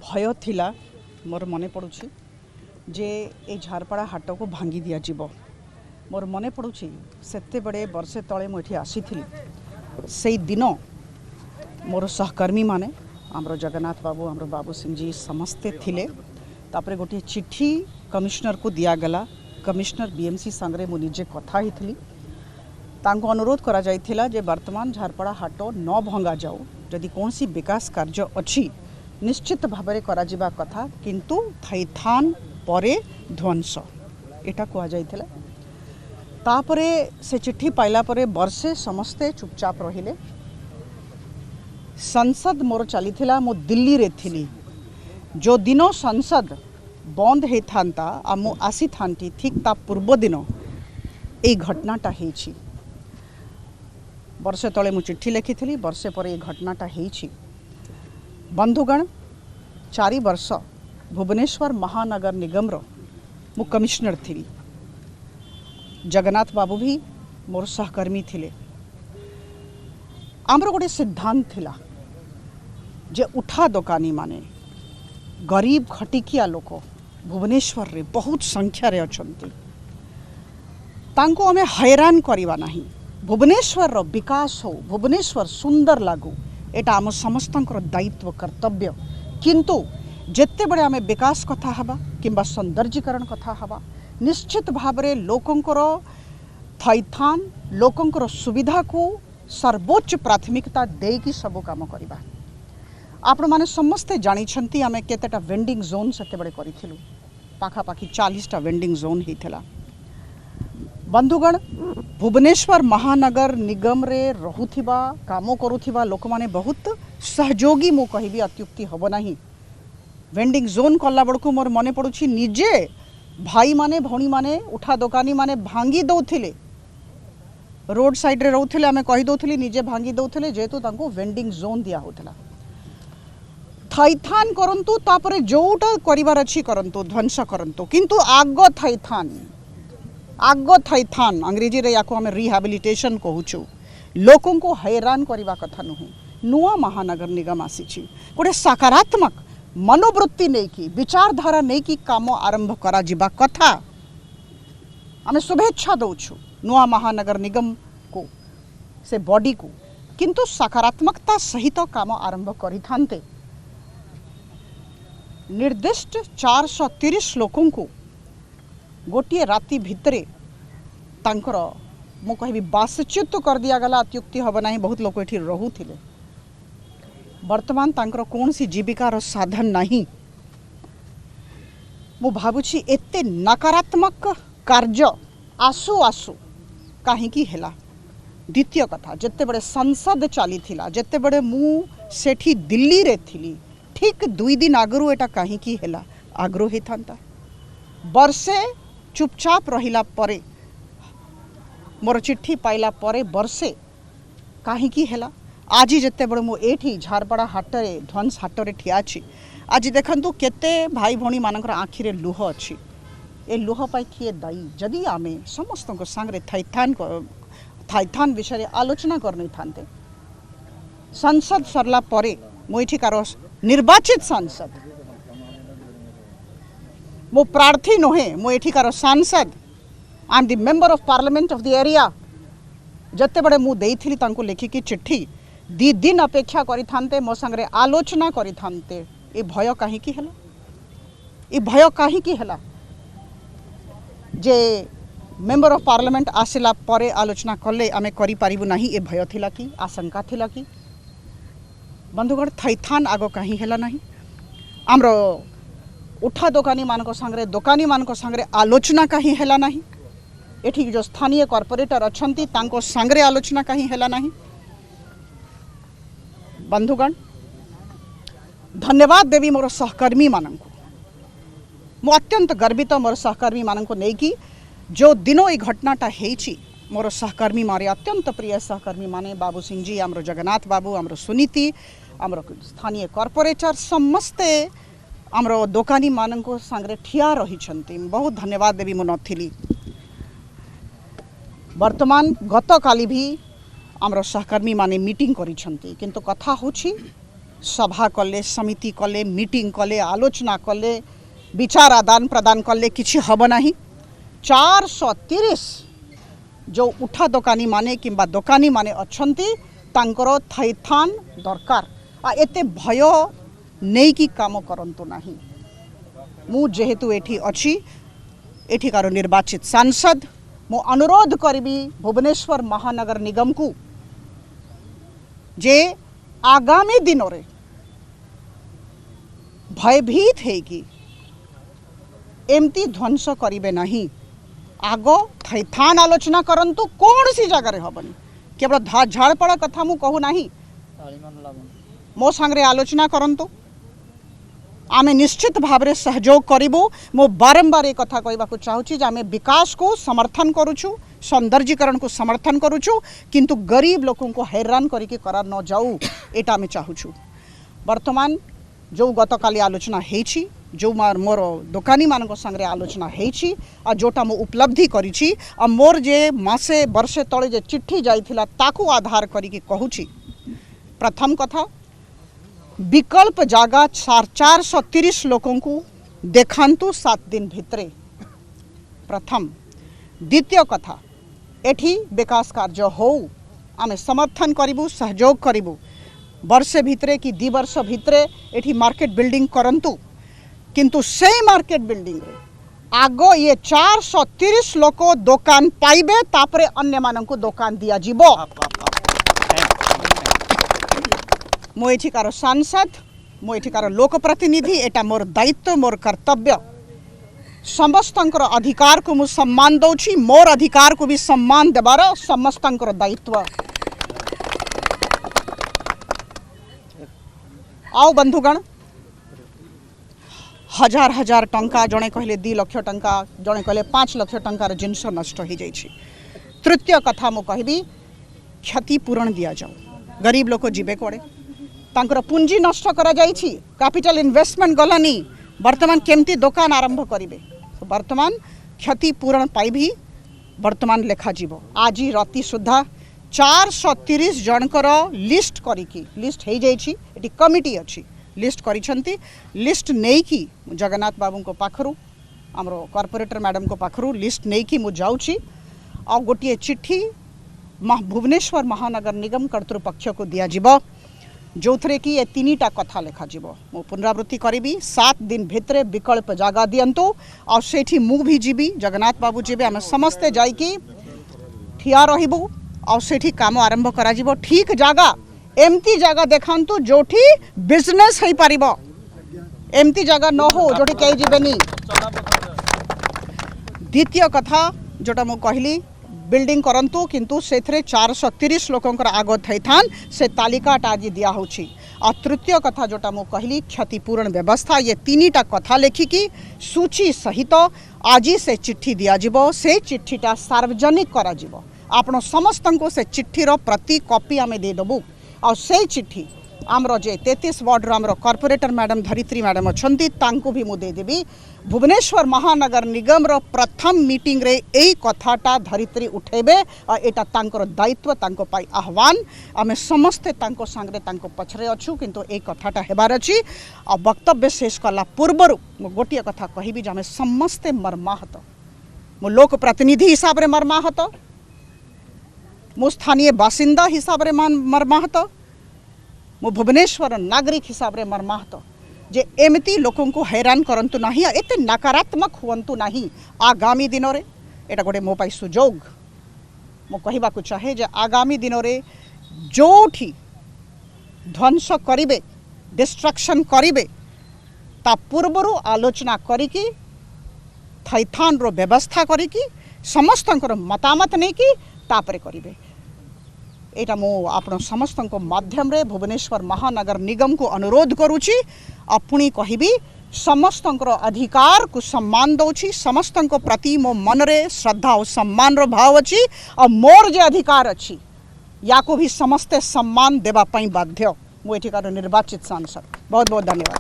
भय थिला मोर मने पड़ुछि जे ए झारपड़ा हाट को भांगी दिया जीवो। मोर मने पड़ुछि सेते बड़े वर्षे तले मुझे आसीथिली से दिन मोर सहकर्मी माने आमर जगन्नाथ बाबू आमर बाबू सिंह जी समस्ते थिले। तापरे गोटे चिट्ठी कमिश्नर को दियागला। कमिश्नर बीएमसी संगे मु निजे कथा ही तांको अनुरोध करा जाइथिला जे वर्तमान झारपड़ा हाट न भंगा जाऊ, जदि कौन सी विकास कार्य अच्छी निश्चित भाव करा जिबा कथा, किंतु थैथान परे ध्वंस एटा कहा जाइथिला। तापरे से चिट्ठी पाइला परे वर्षे समस्ते चुपचाप रहिले। संसद मोर चलीथिला मु दिल्ली रे थिली। जो दिन संसद बंद हे थांता आ मु आसी थांती ठीक ता पूर्व दिन ए घटनाटा हेछि। वर्षे तले मु चिट्ठी लिखिथिली, वर्षे पर ए घटनाटा हेछि। बंधुगण 4 वर्ष भुवनेश्वर महानगर निगम रो मु कमिश्नर थी। जगन्नाथ बाबू भी मोर सहकर्मी थिले। आमर गोटे सिद्धांत थिला जे उठा दोकानी माने गरीब खटिकिया लोक भुवनेश्वर रे बहुत संख्या रे अछंती, तांको हमें हैरान करिवा नहीं। भुवनेश्वर रो विकास हो, भुवनेश्वर सुंदर लागू, एटा आम समस्तंकर दायित्व कर्तव्य। किंतु जेते बड़े आमे विकास कथा हवा किंबा सौंदर्यीकरण कथा हवा, निश्चित भावरे लोकंकर थैथान लोकंकर सुविधा को सर्वोच्च प्राथमिकता देकी सब काम करिबा। आपण माने समस्ते जानी छंती आमे केतेटा वेंडिंग जोन सेते बड़े करिथिलु। पाखापाखी 40टा वेंडिंग जोन हिथिला। बंधुगण, भुवनेश्वर महानगर निगम रे रहुथिबा कामो करुथिबा लोक माने बहुत सहयोगी मु कहिबी अत्युक्ति हबो नाही। वेंडिंग जोन कला बड़कू मोर मने पड़ुछि निजे भाई माने भौणी माने उठा दोकानी माने भांगी दौथिले। रोड साइड रे रहउथिले, आमे कहि दौथिली निजे भांगी दौथिले जेतु तांको वेंडिंग जोन दिया होतला। थैथान करंतु तापरे जोटा करिवार अछि करंतु, ध्वंस करंतु, किंतु आगो थैथान अंग्रेजी रे याको हमें रिहैबिलिटेशन कहूछु। लोकों को हैरान करिवा कथा नुहे। नुआ महानगर निगम आसीछि, गोटे सकारात्मक मनोवृत्ति नहीं की विचारधारा नहीं की काम आरंभ करा जिबा कथा। आमे शुभेच्छा दौछु नुआ महानगर निगम को से बॉडी को, किंतु सकारात्मकता सहित काम आरंभ करि थांते। निर्दिष्ट 430 लोकों को गोटे राति भितरे तांकर मु कहबी बासच्युत कर दिया गला। अत्युक्ति हब नाही। बहुत लोक एठी रहुथिले। वर्तमान तांकर कौन सी जीविकार साधन नहीं। मु भाबुछि एते नकारात्मक कार्य आसु आसु काहेकि हेला। द्वितीय कथा, जेते बड़े संसद चली थिला, जेते बड़े मु सेठी दिल्ली रे थिली, ठीक 2 दिन आगरू एटा काहेकि हेला। आग्रो हे थांता। वर्षे चुपचाप रहिला परे, मोर चिट्ठी पाइला परे वर्षे काहेकि हेला। आज जिते बड़े मु एठी झारपड़ा हाटरे ध्वंस हाटरे ठिया अछि। आज देखंतु केते भाई भौणी मानकर आखिरे लुह अछि। ए लुह पाई किए दायी? जदि आमे समस्त संगे थैथान विषय आलोचना करनी थांते, संसद सरला परे मु एठिकार निर्वाचित सांसद, मु प्रार्थी नोहे, मु एठिकार सांसद, I am the member of parliament of the area. जते बड़े मु देइथिली तांको लेखिकी चिट्ठी 2 दिन अपेक्षा करि थांते, मो संगे आलोचना करि थांते। ए भय काहेकि हला? ए भय काहेकि हला जे मेंबर ऑफ पार्लियामेंट आसिला परे आलोचना कले आमे करि पारिबु नाही? ए भय थिला कि आशंका थिला कि? बंधुगण, थैथान आगो काहे हला नाही? हमरो उठा दोकानी मानको संगे आलोचना काहे हला नाही? एठी जो स्थानीय कॉर्पोरेटर अछंती तांको संगे आलोचना काहे हला नाही? बंधुगण, धन्यवाद देवी मोर सहकर्मी माननको। मु अत्यंत गर्वित मोर सहकर्मी माननको नै कि जो दिनो ए घटनाटा हेछि, मोर सहकर्मी मारे अत्यंत प्रिय सहकर्मी माने बाबू सिंह जी, आमरो जगन्नाथ बाबू, आमरो सुनीति, आमरो स्थानीय कॉर्पोरेटर समस्ते आमरो दोकानी माननको संगे ठिया रही छंती। बहुत धन्यवाद देवी मु नथिली। वर्तमान गत काली भी आमर सहकर्मी माने मीटिंग करिसंती किंतु कथा होछि सभा कले समिति कले मीटिंग कले आलोचना कले विचार आदान प्रदान कले किछि हब नाही। 430 जो उठा दोकानी माने किंबा दोकानी माने अछंती तांकर थैथान दरकार आ एते भय नहीं कि काम करंतु नाही। मु जेहेतु एठी अछि एठिकार निर्वाचित सांसद मु अनुरोध करिबी भुवनेश्वर महानगर निगम को जे आगामी दिनों रे भयभीत है कि एमती ध्वंस करिवे नहीं। आगो थैथान आलोचना करंतु कौन सी जगह रे हबनी केवल झाड़पड़ा कथा मु कहू नाही मो सांगरे आलोचना करंतु आमे निश्चित भाव में सहयोग करूँ। मो बारंबार एक कथा कहवाक चाहूँगी जे आमे विकास को समर्थन करुचु सौंदर्यीकरण को समर्थन करुचु किंतु गरीब लोगों को हैरान करके करा न जाऊ एटा आमे चाहूँ। वर्तमान जो गत काली आलोचना हेछि जो मोर दोकानी मानक संगे आलोचना हेछि आ जोटा मो उपलब्धि करिछि आ मोर जे मासे वर्षे तले जे चिट्ठी जाइथिला ताकू आधार करिके कहूछि। प्रथम कथा विकल्प जागा 430 लोगों को देखांतु 7 दिन भितरे प्रथम। द्वितीय कथा एठी विकास कार्य हो आमे समर्थन करिबु सहयोग करिबु वर्षे भितरे कि 2 वर्ष भितरे एठी मार्केट बिल्डिंग करंतु किंतु से मार्केट बिल्डिंग रे आगो ये 430 लोक दुकान पाइबे तापरे अन्य मानक दुकान दिया जीवो। मो एठिकार सांसद मो एठिकार लोक प्रतिनिधि एटा मोर दायित्व मोर कर्तव्य समस्तंकर अधिकार को मु सम्मान दउछि मोर अधिकार को भी सम्मान देबार समस्तंकर दायित्व। आओ बंधुगण हजार हजार टंका जड़े कहले 2 लाख टंका जड़े कहले 5 लाख टंकार जिनस नष्ट हो जाइछि। तृतीय कथा मु कहबी क्षतिपूरण दिया जाऊ गरीब लोक जीवे कोड़े तांकर पुंजी नष्ट करा जाइछि कैपिटल इन्वेस्टमेंट गलानी वर्तमान केमती दुकान आरंभ करिवे वर्तमान क्षतिपूरण पाई भी वर्तमान लेखा जीवो। आज राति सुधा 430 जनकर लिस्ट करिकी लिस्ट हो जाइछि एटी कमिटी अछि लिस्ट करिसंती लिस्ट नहीं कि जगन्नाथ बाबू को पाखरु हमरो कॉर्पोरेटर मैडम को पाखरु लिस्ट नहीं कि मु जाउछि आ गोटिए चिट्ठी भुवनेश्वर महानगर निगम कर्तृपक्ष को दिया जिवो जो थे कि ये 3टा कथा लेखा जीवो। मु पुनरावृत्ति करी 7 दिन भितरे विकल्प जागा दियंतु और सेठी मु भी जीवी जगन्नाथ बाबू जीवे आम समस्ते जाइकी ठिया रहिबु और सेठी काम आरंभ करा जीवो। ठीक जागा एमती जागा देखांतु जोठी बिजनेस है पारिबो एमती जागा न हो जोठी कई जीवेनी। द्वितीय कथा जोटा मु कहली बिल्डिंग करंतु किंतु सेथरे 430 लोकंकर आगो थैथान से तालिकाटा आज दिया होछि। आ तृतीय कथा जोटा मु कहली क्षतिपूरण व्यवस्था ये 3टा कथा लेखिकी सूची सहित आज से चिट्ठी दिया जिवो से चिट्ठीटा सार्वजनिक करा जिवो आपण समस्तंको से चिट्ठीर प्रति कॉपी आमे दे दबु आ से चिट्ठी आमर जे 33 वार्ड आमर कॉर्पोरेटर मैडम धरित्री मैडम अच्छी तांको भी मुझे देवी भुवनेश्वर महानगर निगम रो प्रथम मीटिंग रे एई कथाटा धरित्री उठेबे और एटा तांकर दायित्व तांको पाई आह्वान आमे समस्ते तांको सांगरे तांको पछरे अछु किंतु एई कथाटा हेबार अछि। आ वक्तव्य शेष कला पूर्वरु मो गोटिए कथा कहिबी जे आमे समस्ते मर्माहत मो लोक प्रतिनिधि हिसाब रे मर्माहत मो स्थानीय बासिंदा हिसाब रे मर्माहत मो भुवनेश्वर नागरिक हिसाब रे मर्माहत जे एमती लोकों को हैरान करंतु नहीं एते नकारात्मक हुअंतु नहीं। आगामी दिनों रे एटा गोटे मो पाई सुजोग मो कहबा को चाहे जे आगामी दिनों रे जोठी ध्वंस करिवे डिस्ट्रक्शन करिवे ता पूर्वरु आलोचना करिकी थैथान रो व्यवस्था करिकी समस्तंकर मतामत नहीं कि तापरे करिवे। एटा मो आपण समस्त माध्यम रे भुवनेश्वर महानगर निगम को अनुरोध करुची पुणी कहबी समस्तंकर अधिकार को सम्मान दउची समस्तंक प्रति मो मन रे श्रद्धा और सम्मान रो भाव अछि और मोर जे अधिकार अछि या को भी समस्ते सम्मान देबा पई बाध्य। मो एठिकार निर्वाचित सांसद बहुत बहुत धन्यवाद।